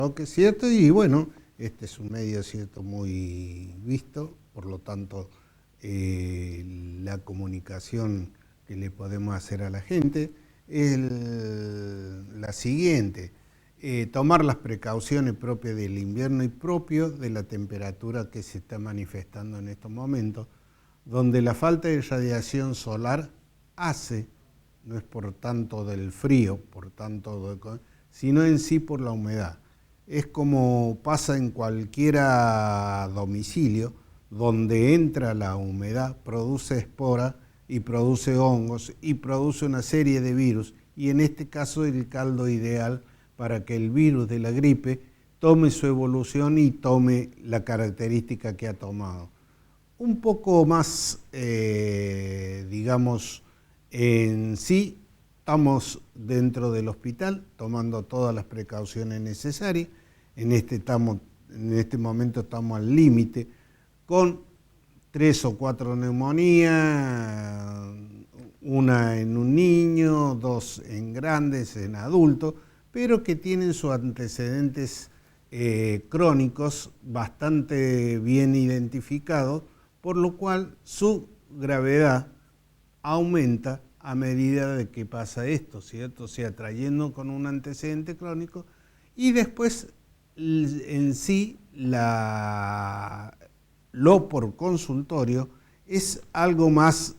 Lo que es cierto, y bueno, este es un medio cierto muy visto, por lo tanto la comunicación que le podemos hacer a la gente es la siguiente: tomar las precauciones propias del invierno y propio de la temperatura que se está manifestando en estos momentos, donde la falta de radiación solar hace, no es por tanto del frío, sino en sí por la humedad. Es como pasa en cualquier domicilio, donde entra la humedad, produce esporas y produce hongos y produce una serie de virus, y en este caso el caldo ideal para que el virus de la gripe tome su evolución y tome la característica que ha tomado. Un poco más, digamos, en sí, estamos dentro del hospital tomando todas las precauciones necesarias. En este momento estamos al límite con 3 o 4 neumonías, una en un niño, 2 en grandes, en adultos, pero que tienen sus antecedentes crónicos bastante bien identificados, por lo cual su gravedad aumenta a medida de que pasa esto, ¿cierto? O sea, trayendo con un antecedente crónico, y después en sí lo por consultorio es algo más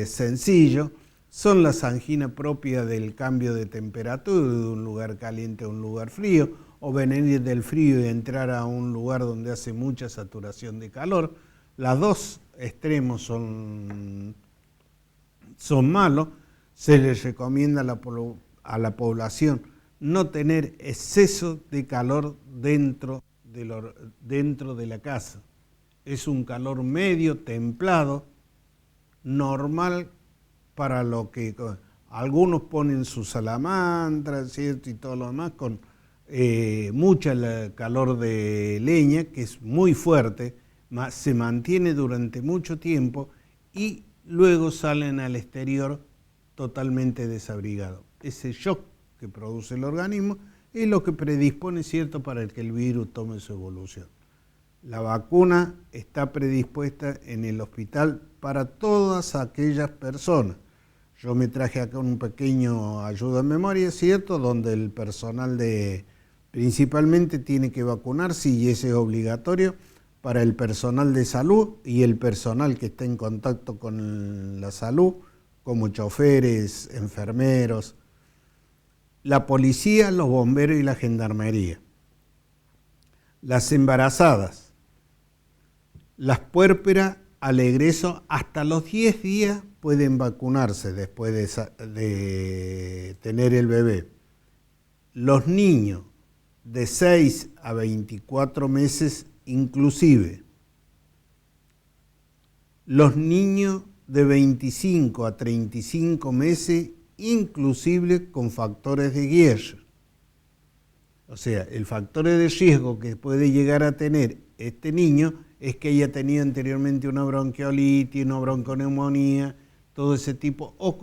sencillo. Son las anginas propias del cambio de temperatura, de un lugar caliente a un lugar frío, o venir del frío y entrar a un lugar donde hace mucha saturación de calor. Los dos extremos son malos. Se les recomienda a la población no tener exceso de calor dentro de la casa. Es un calor medio, templado, normal para lo que algunos ponen su salamandra, ¿cierto? Y todo lo demás, con mucha calor de leña, que es muy fuerte, se mantiene durante mucho tiempo y luego salen al exterior totalmente desabrigados. Ese shock que produce el organismo es lo que predispone, ¿cierto?, para que el virus tome su evolución. La vacuna está predispuesta en el hospital para todas aquellas personas. Yo me traje acá un pequeño ayuda en memoria, ¿cierto?, donde el personal principalmente tiene que vacunarse, y ese es obligatorio para el personal de salud y el personal que está en contacto con la salud, como choferes, enfermeros, la policía, los bomberos y la gendarmería. Las embarazadas, las puérperas al egreso hasta los 10 días pueden vacunarse después de tener el bebé. Los niños de 6 a 24 meses inclusive. Los niños de 25 a 35 meses inclusive con factores de Guerre. O sea, el factor de riesgo que puede llegar a tener este niño es que haya tenido anteriormente una bronquiolitis, una bronconeumonía, todo ese tipo, o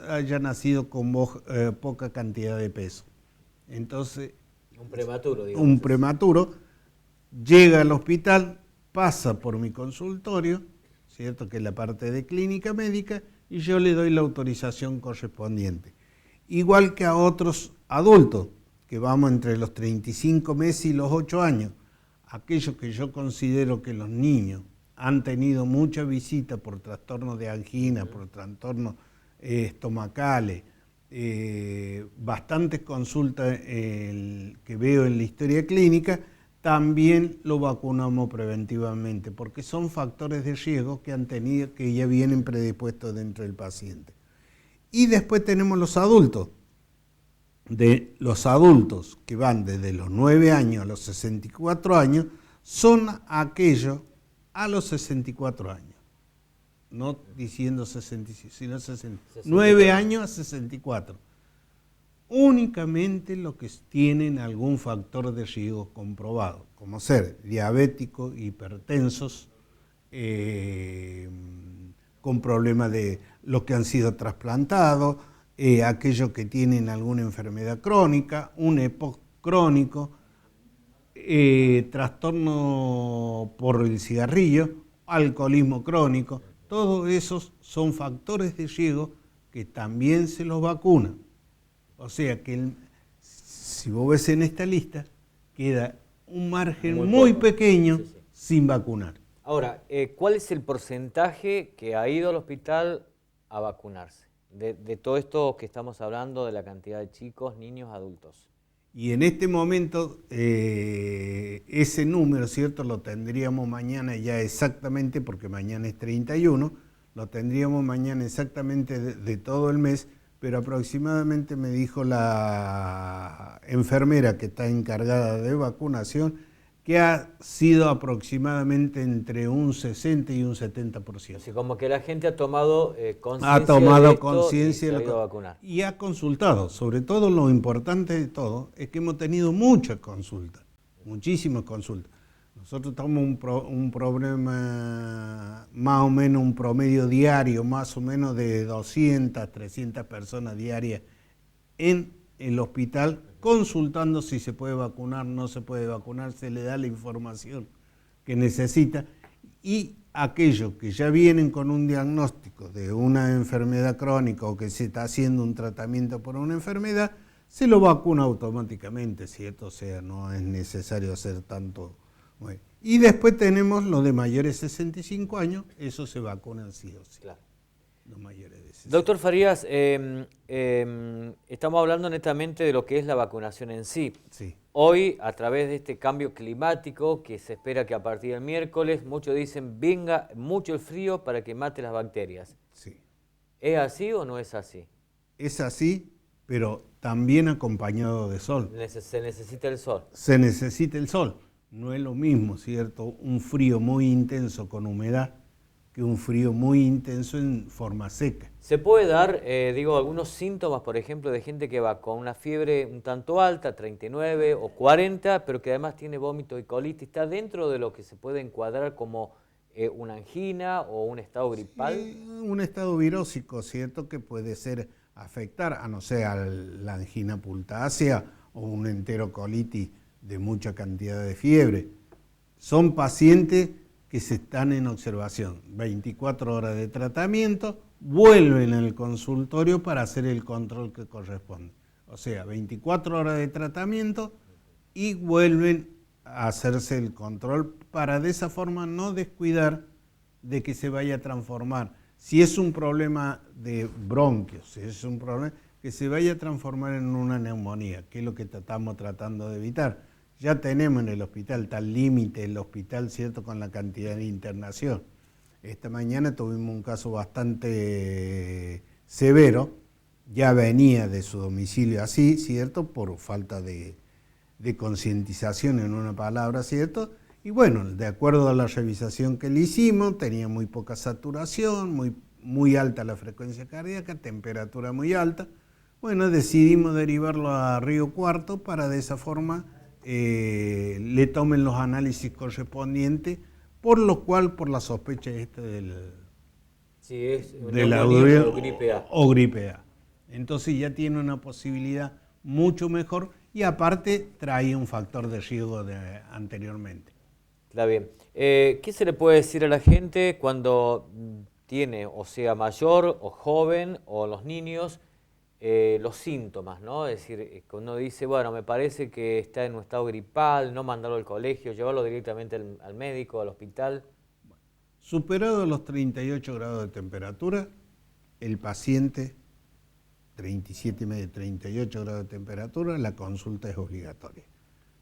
haya nacido con poca cantidad de peso. Entonces, un prematuro, digamos. Un prematuro llega al hospital, pasa por mi consultorio, ¿cierto?, que es la parte de clínica médica, y yo le doy la autorización correspondiente. Igual que a otros adultos, que vamos entre los 35 meses y los 8 años, aquellos que yo considero que los niños han tenido mucha visita por trastornos de angina, por trastornos estomacales, bastantes consultas que veo en la historia clínica, también lo vacunamos preventivamente, porque son factores de riesgo que han tenido, que ya vienen predispuestos dentro del paciente. Y después tenemos los adultos. De los adultos que van desde los 9 años a los 64 años, son aquellos a los 64 años. No diciendo 65, sino 9 años a 64. Únicamente los que tienen algún factor de riesgo comprobado, como ser diabéticos, hipertensos, con problemas de los que han sido trasplantados, aquellos que tienen alguna enfermedad crónica, un EPOC crónico, trastorno por el cigarrillo, alcoholismo crónico, todos esos son factores de riesgo que también se los vacuna. O sea que si vos ves en esta lista, queda un margen muy pequeño sin vacunar. Ahora, ¿cuál es el porcentaje que ha ido al hospital a vacunarse? De todo esto que estamos hablando, de la cantidad de chicos, niños, adultos. Y en este momento ese número, ¿cierto? Lo tendríamos mañana ya exactamente, porque mañana es 31, lo tendríamos mañana exactamente de todo el mes, pero aproximadamente me dijo la enfermera que está encargada de vacunación que ha sido aproximadamente entre un 60 y un 70%. Así como que la gente ha tomado conciencia Ha tomado de esto conciencia y se ha ido a vacunar. Y ha consultado. Sobre todo lo importante de todo es que hemos tenido muchas consultas, muchísimas consultas. Nosotros tenemos un problema, más o menos un promedio diario, más o menos de 200, 300 personas diarias en el hospital consultando si se puede vacunar, no se puede vacunar, se le da la información que necesita, y aquellos que ya vienen con un diagnóstico de una enfermedad crónica o que se está haciendo un tratamiento por una enfermedad, se lo vacuna automáticamente, ¿cierto? O sea, no es necesario hacer tanto. Bueno. Y después tenemos los de mayores de 65 años, esos se vacunan sí o sí. Claro. Los mayores de 65. Doctor Farías, estamos hablando netamente de lo que es la vacunación en sí. Sí. Hoy, a través de este cambio climático que se espera que a partir del miércoles, muchos dicen venga mucho el frío para que mate las bacterias. Sí. ¿Es así o no es así? Es así, pero también acompañado de sol. Se necesita el sol. Se necesita el sol. No es lo mismo, ¿cierto? Un frío muy intenso con humedad que un frío muy intenso en forma seca. ¿Se puede dar, algunos síntomas, por ejemplo, de gente que va con una fiebre un tanto alta, 39 o 40, pero que además tiene vómito y colitis? ¿Está dentro de lo que se puede encuadrar como una angina o un estado gripal? Sí, un estado virósico, ¿cierto? Que puede afectar, a no ser a la angina pultácea o un enterocolitis de mucha cantidad de fiebre. Son pacientes que se están en observación, 24 horas de tratamiento, vuelven al consultorio para hacer el control que corresponde. O sea, 24 horas de tratamiento y vuelven a hacerse el control para de esa forma no descuidar de que se vaya a transformar. Si es un problema de bronquios, si es un problema que se vaya a transformar en una neumonía, que es lo que estamos tratando de evitar. Ya tenemos en el hospital, tal límite el hospital, ¿cierto?, con la cantidad de internación. Esta mañana tuvimos un caso bastante severo, ya venía de su domicilio así, ¿cierto?, por falta de concientización en una palabra, ¿cierto? Y bueno, de acuerdo a la revisación que le hicimos, tenía muy poca saturación, muy alta la frecuencia cardíaca, temperatura muy alta. Bueno, decidimos derivarlo a Río Cuarto para de esa forma le tomen los análisis correspondientes, por lo cual, por la sospecha de la gripe A. O gripe A. Entonces ya tiene una posibilidad mucho mejor y aparte trae un factor de riesgo anteriormente. Está bien. ¿Qué se le puede decir a la gente cuando tiene, o sea, mayor o joven o los niños, los síntomas, ¿no? Es decir, cuando dice, bueno, me parece que está en un estado gripal, no mandarlo al colegio, llevarlo directamente al médico, al hospital? Superado los 38 grados de temperatura, el paciente, 37,5, 38 grados de temperatura, la consulta es obligatoria.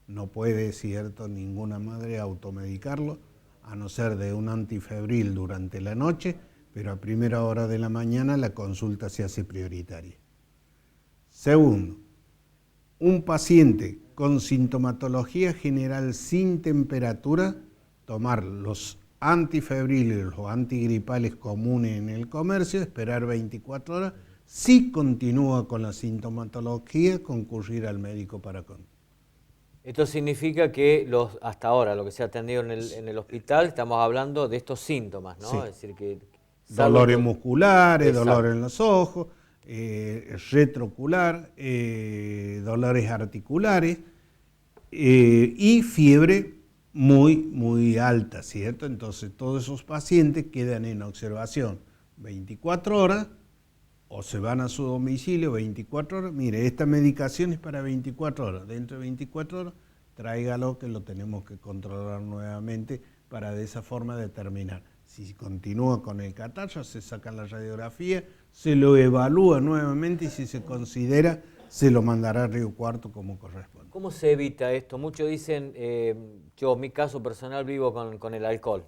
No puede, cierto, ninguna madre automedicarlo, a no ser de un antifebril durante la noche, pero a primera hora de la mañana la consulta se hace prioritaria. Segundo, un paciente con sintomatología general sin temperatura, tomar los antifebriles o antigripales comunes en el comercio, esperar 24 horas, si continúa con la sintomatología, concurrir al médico para Esto significa que hasta ahora, lo que se ha atendido en el hospital, estamos hablando de estos síntomas, ¿no? Sí. Es decir, que dolores musculares, exacto, dolor en los ojos, retroocular, dolores articulares, y fiebre muy alta, ¿cierto? Entonces todos esos pacientes quedan en observación 24 horas o se van a su domicilio 24 horas. Mire, esta medicación es para 24 horas. Dentro de 24 horas, tráigalo que lo tenemos que controlar nuevamente para de esa forma determinar. Si continúa con el catarro, se saca la radiografía, se lo evalúa nuevamente y si se considera, se lo mandará a Río Cuarto como corresponde. ¿Cómo se evita esto? Muchos dicen, yo en mi caso personal vivo con el alcohol.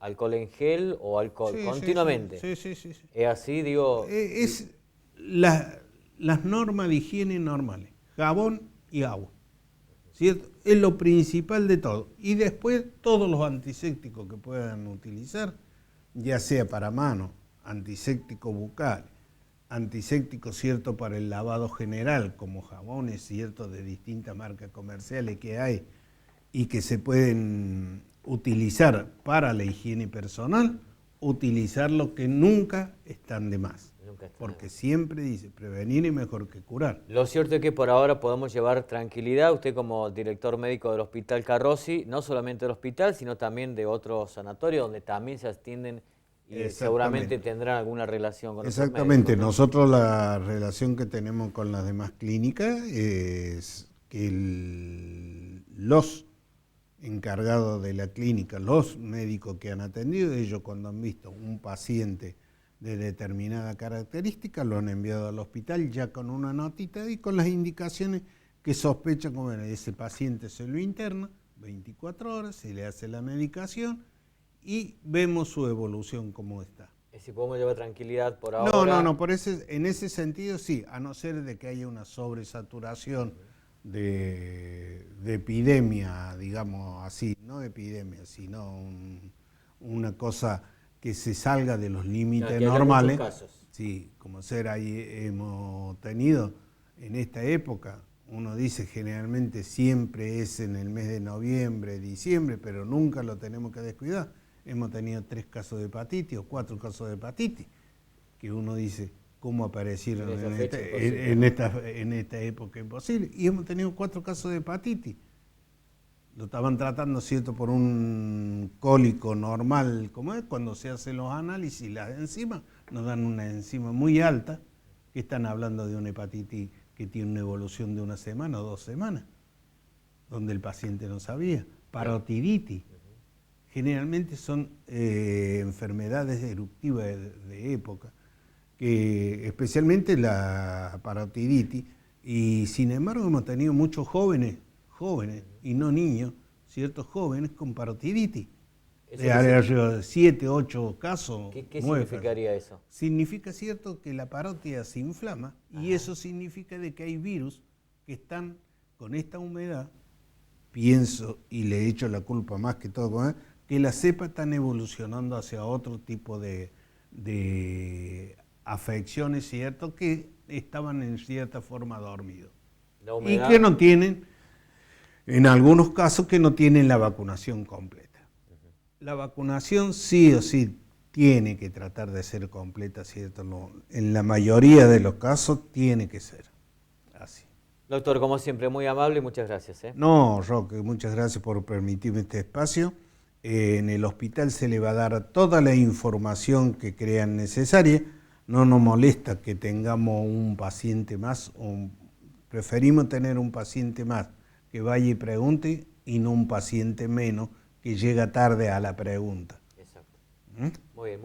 Alcohol en gel o alcohol Sí, continuamente. sí. Es así, digo... Es las normas de higiene normales, jabón y agua, ¿cierto? Es lo principal de todo. Y después todos los antisépticos que puedan utilizar, ya sea para mano, antiséptico bucal, antiséptico, ¿cierto?, para el lavado general, como jabones, ¿cierto?, de distintas marcas comerciales que hay y que se pueden utilizar para la higiene personal, utilizar lo que nunca están de más. Porque siempre dice, prevenir es mejor que curar. Lo cierto es que por ahora podemos llevar tranquilidad, usted como director médico del Hospital Carrozzi, no solamente del hospital, sino también de otros sanatorios donde también se atienden y seguramente tendrán alguna relación con nuestros médicos. Exactamente, nosotros la relación que tenemos con las demás clínicas es que los encargados de la clínica, los médicos que han atendido, ellos cuando han visto un paciente de determinada característica, lo han enviado al hospital ya con una notita y con las indicaciones que sospechan como ese paciente se lo interna, 24 horas, se le hace la medicación y vemos su evolución cómo está. Si podemos llevar tranquilidad por ahora. No, en ese sentido sí, a no ser de que haya una sobresaturación de epidemia, digamos así, no epidemia, sino una cosa que se salga de los límites normales. Sí, como ahí hemos tenido en esta época, uno dice generalmente siempre es en el mes de noviembre, diciembre, pero nunca lo tenemos que descuidar. Hemos tenido 3 casos de hepatitis o 4 casos de hepatitis, que uno dice, ¿cómo aparecieron en esta época imposible? Y hemos tenido 4 casos de hepatitis. Lo estaban tratando, ¿cierto?, por un cólico normal, como es, cuando se hacen los análisis, las enzimas nos dan una enzima muy alta, que están hablando de una hepatitis que tiene una evolución de 1 semana o 2 semanas, donde el paciente no sabía. Parotiditis. Generalmente son enfermedades eruptivas de época, que especialmente la parotiditis, y sin embargo hemos tenido muchos jóvenes y no niños, ciertos jóvenes con parotiditis. De 7, 8 casos. ¿Qué significaría eso? Significa, cierto, que la parótida se inflama. Ajá. Y eso significa de que hay virus que están con esta humedad, pienso, y le echo la culpa más que todo con él, que las cepas están evolucionando hacia otro tipo de afecciones, ¿cierto?, que estaban en cierta forma dormidos. Y que no tienen, en algunos casos, que no tienen la vacunación completa. La vacunación sí o sí tiene que tratar de ser completa, ¿cierto? No, en la mayoría de los casos tiene que ser así. Doctor, como siempre, muy amable y muchas gracias. No, Roque, muchas gracias por permitirme este espacio. En el hospital se le va a dar toda la información que crean necesaria. No nos molesta que tengamos un paciente más, preferimos tener un paciente más que vaya y pregunte y no un paciente menos que llega tarde a la pregunta. Exacto. Muy bien.